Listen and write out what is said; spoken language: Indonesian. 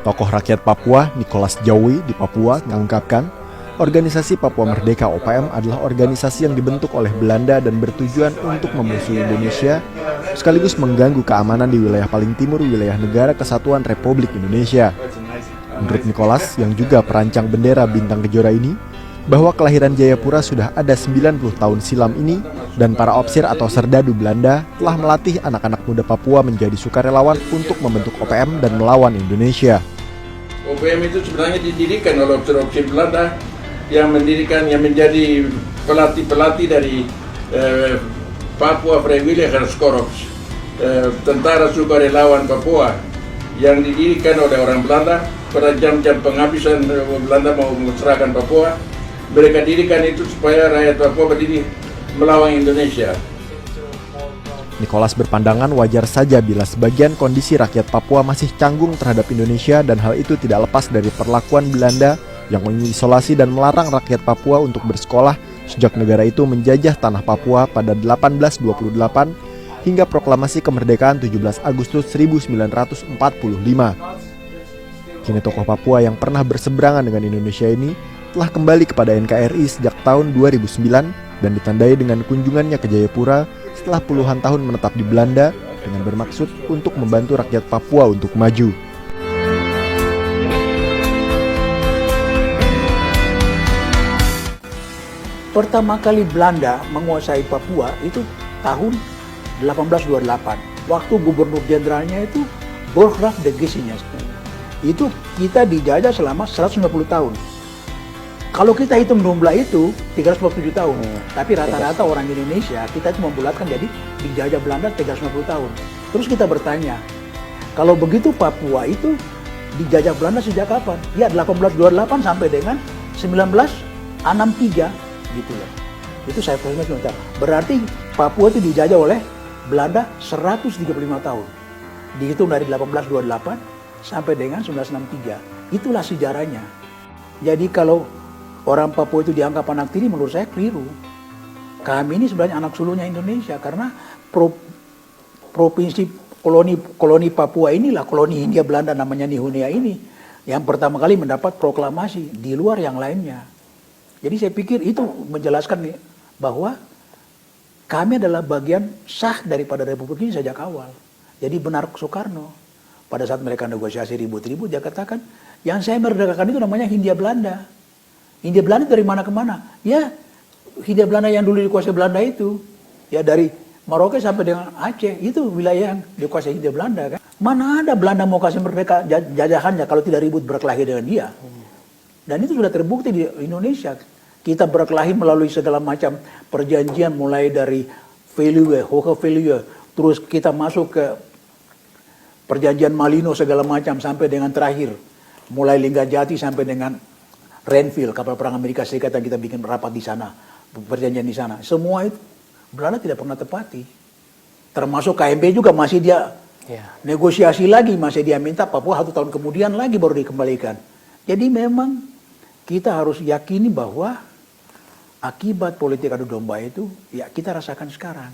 Tokoh rakyat Papua, Nicholas Jawi di Papua, mengungkapkan, organisasi Papua Merdeka (OPM) adalah organisasi yang dibentuk oleh Belanda dan bertujuan untuk memusuhi Indonesia, sekaligus mengganggu keamanan di wilayah paling timur wilayah Negara Kesatuan Republik Indonesia. Menurut Nicholas, yang juga perancang bendera bintang kejora ini, bahwa kelahiran Jayapura sudah ada 90 tahun silam ini, dan para opsir atau serdadu Belanda telah melatih anak-anak muda Papua menjadi sukarelawan untuk membentuk OPM dan melawan Indonesia. OPM itu sebenarnya didirikan oleh opsir-opsir Belanda yang menjadi pelatih-pelatih dari Papua Freiwilligers Korps, tentara sukarelawan Papua yang didirikan oleh orang Belanda pada jam-jam penghabisan Belanda mau menyerahkan Papua. Mereka dirikan itu supaya rakyat Papua berdiri melawan Indonesia. Nicholas berpandangan wajar saja bila sebagian kondisi rakyat Papua masih canggung terhadap Indonesia dan hal itu tidak lepas dari perlakuan Belanda yang mengisolasi dan melarang rakyat Papua untuk bersekolah sejak negara itu menjajah tanah Papua pada 1828 hingga proklamasi kemerdekaan 17 Agustus 1945. Kini tokoh Papua yang pernah berseberangan dengan Indonesia ini telah kembali kepada NKRI sejak tahun 2009 dan ditandai dengan kunjungannya ke Jayapura setelah puluhan tahun menetap di Belanda dengan bermaksud untuk membantu rakyat Papua untuk maju. Pertama kali Belanda menguasai Papua itu tahun 1828. Waktu gubernur jenderalnya itu Burggraaf de Gesenius. Itu kita dijajah selama 150 tahun. Kalau kita hitung jumlah itu 357 tahun, tapi rata-rata orang Indonesia kita itu membulatkan jadi dijajah Belanda 350 tahun. Terus kita bertanya, kalau begitu Papua itu dijajah Belanda sejak kapan? Ya 1828 sampai dengan 1963 gitu ya. Itu saya perhatikan sebentar. Berarti Papua itu dijajah oleh Belanda 135 tahun. Dihitung dari 1828 sampai dengan 1963. Itulah sejarahnya. Jadi kalau orang Papua itu dianggap anak tiri, menurut saya keliru. Kami ini sebenarnya anak sulungnya Indonesia karena provinsi koloni Papua inilah, koloni Hindia Belanda namanya Nihunia ini, yang pertama kali mendapat proklamasi di luar yang lainnya. Jadi saya pikir itu menjelaskan bahwa kami adalah bagian sah daripada Republik ini sejak awal. Jadi benar Soekarno, pada saat mereka negosiasi ribut-ribut, dia katakan, yang saya merdekakan itu namanya Hindia Belanda. Hindia Belanda dari mana ke mana? Ya, Hindia Belanda yang dulu dikuasai Belanda itu, ya dari Merauke sampai dengan Aceh, itu wilayah yang dikuasai Hindia Belanda kan. Mana ada Belanda mau kasih merdeka jajahannya kalau tidak ribut berkelahi dengan dia. Dan itu sudah terbukti di Indonesia. Kita berkelahi melalui segala macam perjanjian, mulai dari Value, Hohe Value, terus kita masuk ke perjanjian Malino segala macam sampai dengan terakhir, mulai Linggajati sampai dengan Renville, kapal perang Amerika Serikat yang kita bikin rapat di sana, perjanjian di sana. Semua itu Belanda tidak pernah tepati. Termasuk KMB juga masih dia negosiasi lagi, masih dia minta Papua 1 tahun kemudian lagi baru dikembalikan. Jadi memang kita harus yakini bahwa akibat politik adu domba itu ya kita rasakan sekarang.